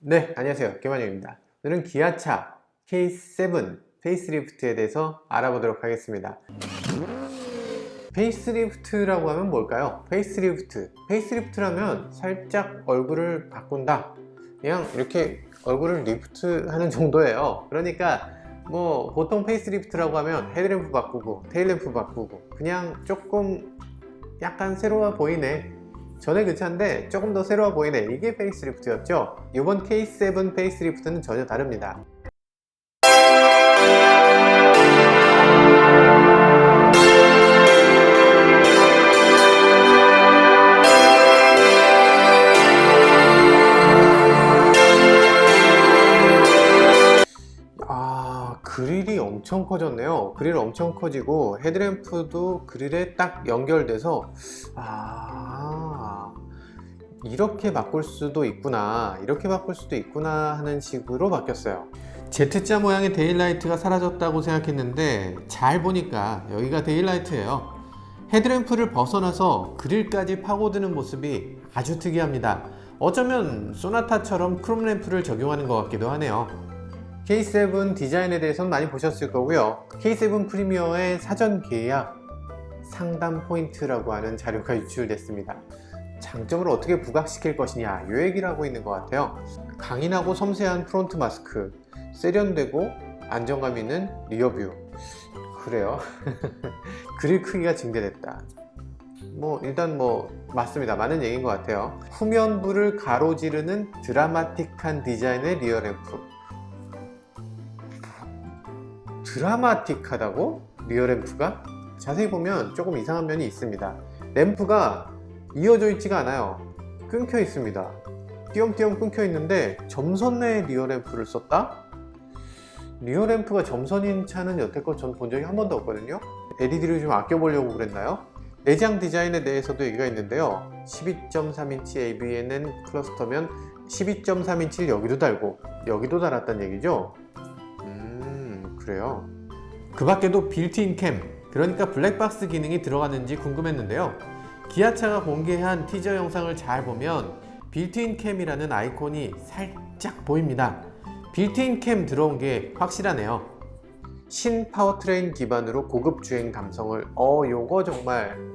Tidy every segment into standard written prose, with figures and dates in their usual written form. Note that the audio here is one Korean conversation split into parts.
네, 안녕하세요. 김한영입니다. 오늘은 기아차 K7 페이스리프트에 대해서 알아보도록 하겠습니다. 페이스리프트라고 하면 뭘까요? 페이스리프트라면 살짝 얼굴을 바꾼다, 그냥 이렇게 얼굴을 리프트하는 정도예요. 그러니까 뭐 보통 페이스리프트라고 하면 헤드램프 바꾸고 테일램프 바꾸고 그냥 조금 약간 새로워 보이네, 전에 그 차인데 조금 더 새로워 보이네, 이게 페이스리프트였죠. 이번 K7 페이스리프트는 전혀 다릅니다. 그릴이 엄청 커졌네요. 그릴 엄청 커지고 헤드램프도 그릴에 딱 연결돼서 이렇게 바꿀 수도 있구나, 이렇게 바꿀 수도 있구나 하는 식으로 바뀌었어요. Z자 모양의 데일라이트가 사라졌다고 생각했는데 잘 보니까 여기가 데일라이트예요. 헤드램프를 벗어나서 그릴까지 파고드는 모습이 아주 특이합니다. 어쩌면 소나타처럼 크롬램프를 적용하는 것 같기도 하네요. K7 디자인에 대해서는 많이 보셨을 거고요. K7 프리미어의 사전 계약 상담 포인트라고 하는 자료가 유출됐습니다. 장점을 어떻게 부각시킬 것이냐, 이 얘기를 하고 있는 것 같아요. 강인하고 섬세한 프론트 마스크, 세련되고 안정감 있는 리어뷰. 그래요. 그릴 크기가 증대됐다. 일단 맞습니다. 맞는 얘기인 것 같아요. 후면부를 가로지르는 드라마틱한 디자인의 리어램프. 드라마틱하다고? 리어램프가? 자세히 보면 조금 이상한 면이 있습니다. 램프가 이어져 있지가 않아요. 끊겨 있습니다. 띄엄띄엄 끊겨 있는데 점선 내에 리어램프를 썼다? 리어램프가 점선인 차는 여태껏 전 본 적이 한 번도 없거든요. LED를 좀 아껴보려고 그랬나요? 내장 디자인에 대해서도 얘기가 있는데요. 12.3인치 ABN 클러스터면 12.3인치를 여기도 달고 여기도 달았다는 얘기죠. 그래요. 그 밖에도 빌트인 캠, 그러니까 블랙박스 기능이 들어갔는지 궁금했는데요. 기아차가 공개한 티저 영상을 잘 보면 빌트인 캠이라는 아이콘이 살짝 보입니다. 빌트인 캠 들어온 게 확실하네요. 신 파워트레인 기반으로 고급 주행 감성을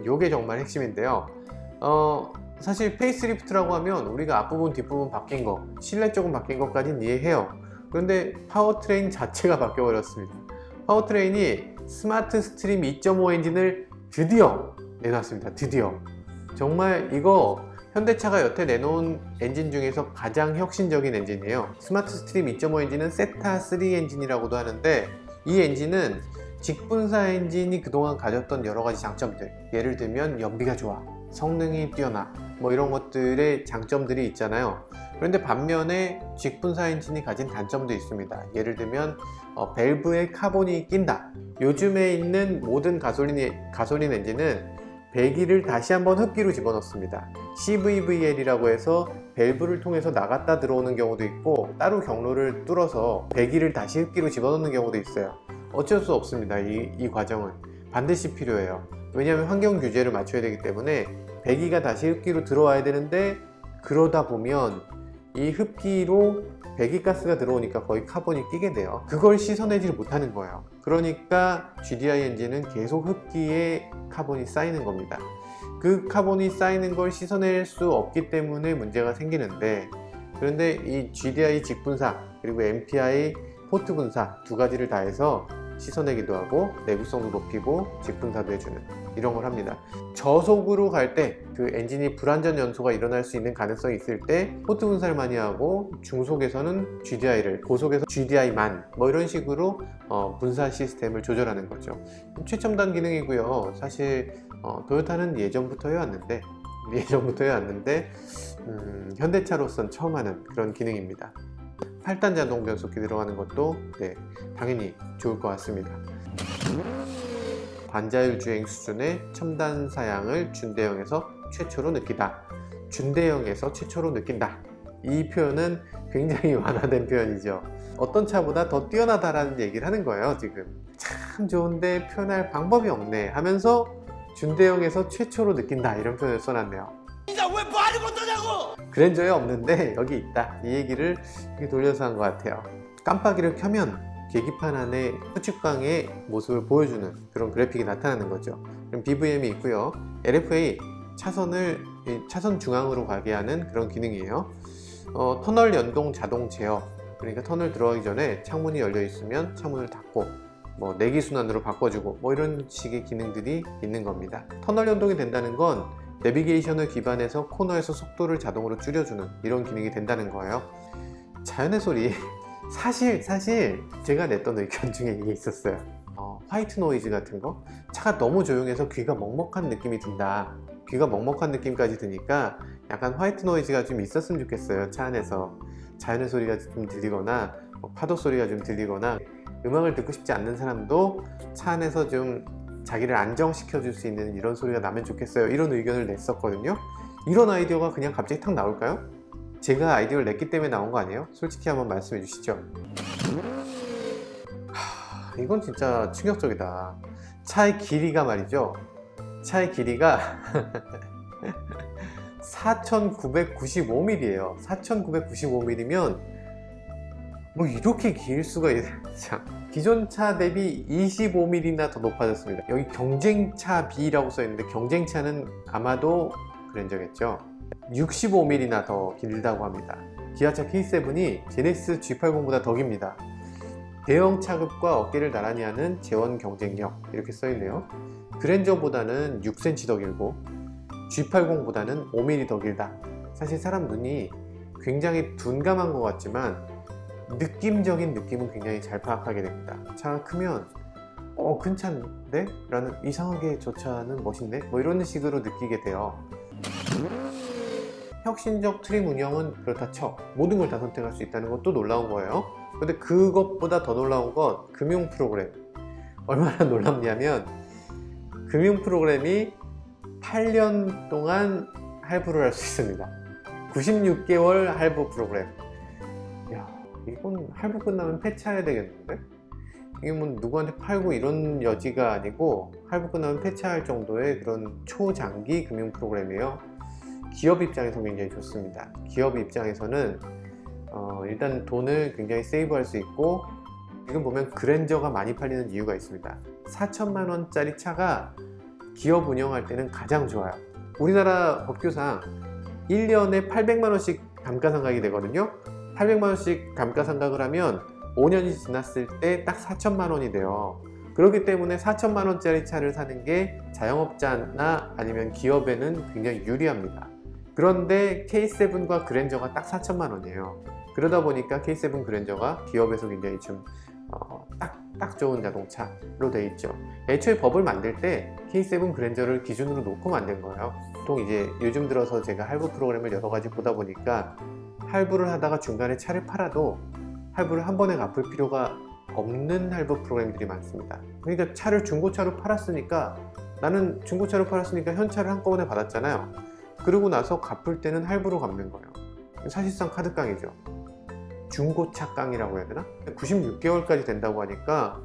요게 정말 핵심인데요. 사실 페이스리프트라고 하면 우리가 앞부분 뒷부분 바뀐 거, 실내 조금 바뀐 것까지는 이해해요. 그런데 파워트레인 자체가 바뀌어버렸습니다. 파워트레인이 스마트 스트림 2.5 엔진을 드디어 내놨습니다. 드디어. 정말 이거 현대차가 여태 내놓은 엔진 중에서 가장 혁신적인 엔진이에요. 스마트 스트림 2.5 엔진은 세타 3 엔진이라고도 하는데, 이 엔진은 직분사 엔진이 그동안 가졌던 여러가지 장점들, 예를 들면 연비가 좋아, 성능이 뛰어나, 이런 것들의 장점들이 있잖아요. 그런데 반면에 직분사 엔진이 가진 단점도 있습니다. 예를 들면 밸브에 카본이 낀다. 요즘에 있는 모든 가솔린 엔진은 배기를 다시 한번 흡기로 집어넣습니다. CVVL이라고 해서 밸브를 통해서 나갔다 들어오는 경우도 있고, 따로 경로를 뚫어서 배기를 다시 흡기로 집어넣는 경우도 있어요. 어쩔 수 없습니다. 이 과정은 반드시 필요해요. 왜냐하면 환경 규제를 맞춰야 되기 때문에 배기가 다시 흡기로 들어와야 되는데, 그러다 보면 이 흡기로 배기가스가 들어오니까 거의 카본이 끼게 돼요. 그걸 씻어내지 못하는 거예요. 그러니까 GDI 엔진은 계속 흡기에 카본이 쌓이는 겁니다. 그 카본이 쌓이는 걸 씻어낼 수 없기 때문에 문제가 생기는데, 그런데 이 GDI 직분사 그리고 MPI 포트 분사 두 가지를 다 해서 씻어내기도 하고 내구성도 높이고 직분사도 해주는, 이런 걸 합니다. 저속으로 갈 때 그 엔진이 불안전 연소가 일어날 수 있는 가능성이 있을 때 포트 분사를 많이 하고, 중속에서는 GDI를, 고속에서 GDI만 이런 식으로 분사 시스템을 조절하는 거죠. 최첨단 기능이고요. 사실 토요타는 예전부터 해왔는데 현대차로선 처음 하는 그런 기능입니다. 8단 자동 변속기 들어가는 것도 당연히 좋을 것 같습니다. 반자율 주행 수준의 첨단 사양을 준대형에서 최초로 느끼다. 준대형에서 최초로 느낀다. 이 표현은 굉장히 완화된 표현이죠. 어떤 차보다 더 뛰어나다라는 얘기를 하는 거예요. 지금 참 좋은데 표현할 방법이 없네 하면서 준대형에서 최초로 느낀다, 이런 표현을 써놨네요. 왜 말을 못하냐고! 그랜저에 없는데 여기 있다, 이 얘기를 이렇게 돌려서 한 것 같아요. 깜빡이를 켜면 계기판 안에 후측방의 모습을 보여주는 그런 그래픽이 나타나는 거죠. 그럼 BVM이 있고요. LFA, 차선 중앙으로 가게 하는 그런 기능이에요. 터널 연동 자동 제어, 그러니까 터널 들어가기 전에 창문이 열려 있으면 창문을 닫고 내기 순환으로 바꿔주고 이런 식의 기능들이 있는 겁니다. 터널 연동이 된다는 건 내비게이션을 기반해서 코너에서 속도를 자동으로 줄여주는 이런 기능이 된다는 거예요. 자연의 소리, 사실 제가 냈던 의견 중에 이게 있었어요. 화이트 노이즈 같은 거, 차가 너무 조용해서 귀가 먹먹한 느낌이 든다. 귀가 먹먹한 느낌까지 드니까 약간 화이트 노이즈가 좀 있었으면 좋겠어요. 차 안에서 자연의 소리가 좀 들리거나 파도 소리가 좀 들리거나, 음악을 듣고 싶지 않는 사람도 차 안에서 좀 자기를 안정시켜 줄 수 있는 이런 소리가 나면 좋겠어요. 이런 의견을 냈었거든요. 이런 아이디어가 그냥 갑자기 탁 나올까요? 제가 아이디어를 냈기 때문에 나온 거 아니에요? 솔직히 한번 말씀해 주시죠. 이건 진짜 충격적이다. 차의 길이가 말이죠, 차의 길이가 4995mm예요 4995mm면 이렇게 길 수가 있어요. 기존 차 대비 25mm나 더 높아졌습니다. 여기 경쟁차 B라고 써 있는데 경쟁차는 아마도 그랜저겠죠. 65mm나 더 길다고 합니다. 기아차 K7이 제네시스 G80보다 더 깁니다. 대형 차급과 어깨를 나란히 하는 재원 경쟁력, 이렇게 써 있네요. 그랜저보다는 6cm 더 길고 G80보다는 5mm 더 길다. 사실 사람 눈이 굉장히 둔감한 것 같지만 느낌적인 느낌은 굉장히 잘 파악하게 됩니다. 차가 크면 괜찮은데? 라는, 이상하게 저 차는 멋있네? 이런 식으로 느끼게 돼요. 혁신적 트림 운영은 그렇다 쳐 모든 걸 다 선택할 수 있다는 것도 놀라운 거예요. 근데 그것보다 더 놀라운 건 금융 프로그램. 얼마나 놀랍냐면 금융 프로그램이 8년 동안 할부를 할 수 있습니다. 96개월 할부 프로그램. 야, 이건 할부 끝나면 폐차해야 되겠는데? 이게 누구한테 팔고 이런 여지가 아니고 할부 끝나면 폐차할 정도의 그런 초장기 금융 프로그램이에요. 기업 입장에서 굉장히 좋습니다. 기업 입장에서는 일단 돈을 굉장히 세이브할 수 있고, 지금 보면 그랜저가 많이 팔리는 이유가 있습니다. 4천만 원짜리 차가 기업 운영할 때는 가장 좋아요. 우리나라 법규상 1년에 800만 원씩 감가상각이 되거든요. 800만 원씩 감가상각을 하면 5년이 지났을 때 딱 4천만 원이 돼요. 그렇기 때문에 4천만 원짜리 차를 사는 게 자영업자나 아니면 기업에는 굉장히 유리합니다. 그런데 K7과 그랜저가 딱 4천만 원이에요. 그러다 보니까 K7 그랜저가 기업에서 굉장히 좀 딱 좋은 자동차로 되어 있죠. 애초에 법을 만들 때 K7 그랜저를 기준으로 놓고 만든 거예요. 보통 이제 요즘 들어서 제가 할부 프로그램을 여러 가지 보다 보니까 할부를 하다가 중간에 차를 팔아도 할부를 한 번에 갚을 필요가 없는 할부 프로그램들이 많습니다. 그러니까 차를 중고차로 팔았으니까, 나는 중고차로 팔았으니까 현차를 한꺼번에 받았잖아요. 그러고 나서 갚을 때는 할부로 갚는 거예요. 사실상 카드깡이죠. 중고차깡이라고 해야 되나? 96개월까지 된다고 하니까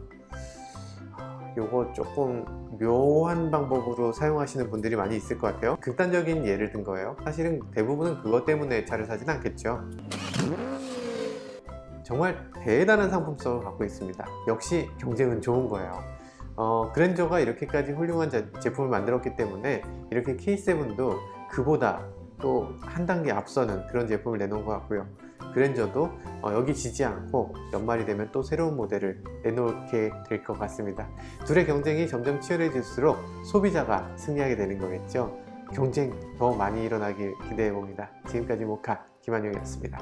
요거 조금 묘한 방법으로 사용하시는 분들이 많이 있을 것 같아요. 극단적인 예를 든 거예요. 사실은 대부분은 그것 때문에 차를 사진 않겠죠. 정말 대단한 상품성을 갖고 있습니다. 역시 경쟁은 좋은 거예요. 그랜저가 이렇게까지 훌륭한 제품을 만들었기 때문에 이렇게 K7도 그보다 또 한 단계 앞서는 그런 제품을 내놓은 것 같고요. 그랜저도 여기 지지 않고 연말이 되면 또 새로운 모델을 내놓게 될 것 같습니다. 둘의 경쟁이 점점 치열해질수록 소비자가 승리하게 되는 거겠죠. 경쟁 더 많이 일어나길 기대해 봅니다. 지금까지 모카 김한용이었습니다.